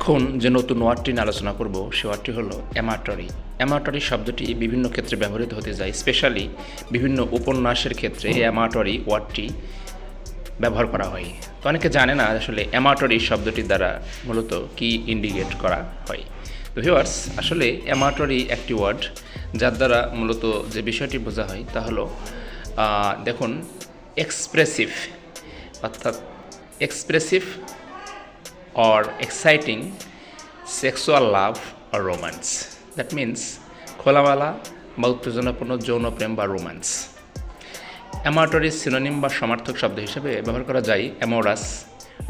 এখন যে নতুন ওয়ার্ডটি নিয়ে আলোচনা করব সে ওয়ার্ডটি হলো অ্যামাটরি। অ্যামাটরি শব্দটি বিভিন্ন ক্ষেত্রে ব্যবহৃত হতে যায়, স্পেশালি বিভিন্ন উপন্যাসের ক্ষেত্রে অ্যামাটরি ওয়ার্ডটি ব্যবহার করা হয়। তো অনেকে জানে না আসলে অ্যামাটরি শব্দটির দ্বারা মূলত কি ইন্ডিকেট করা হয়। তো ভিউয়ার্স, আসলে অ্যামাটরি একটি ওয়ার্ড যার দ্বারা মূলত যে বিষয়টি বোঝা হয় তা হলো দেখুন, এক্সপ্রেসিভ, অর্থাৎ expressive or exciting sexual love or romance. That means খোলামেলা বা উত্তেজনাপূর্ণ যৌন প্রেম বা রোম্যান্স। অ্যামাটরির সিনোনিম বা সমার্থক শব্দ হিসেবে ব্যবহার করা যায় অ্যামোরাস,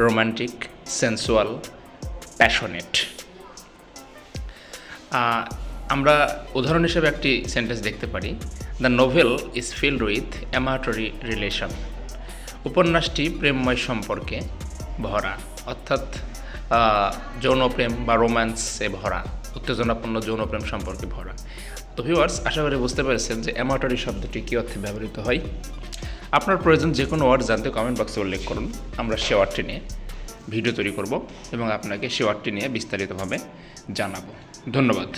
রোমান্টিক, সেন্সুয়াল, প্যাশনেট। আমরা উদাহরণ হিসেবে একটি সেন্টেন্স দেখতে পারি, the novel is filled with amatory relation. উপন্যাসটি প্রেমময় সম্পর্কে ভরা, অর্থাৎ যৌনপ্রেম বা রোম্যান্সে ভরা, উত্তেজনাপূর্ণ যৌনপ্রেম সম্পর্কে ভরা। তো ভিউয়ার্স, আশা করি বুঝতে পেরেছেন যে অ্যামাটরি শব্দটি কী অর্থে ব্যবহৃত হয়। আপনার প্রয়োজন যে কোনো ওয়ার্ড জানতে কমেন্ট বক্সে উল্লেখ করুন, আমরা সে ওয়ার্ডটি নিয়ে ভিডিও তৈরি করব এবং আপনাকে সে ওয়ার্ডটি নিয়ে বিস্তারিতভাবে জানাবো। ধন্যবাদ।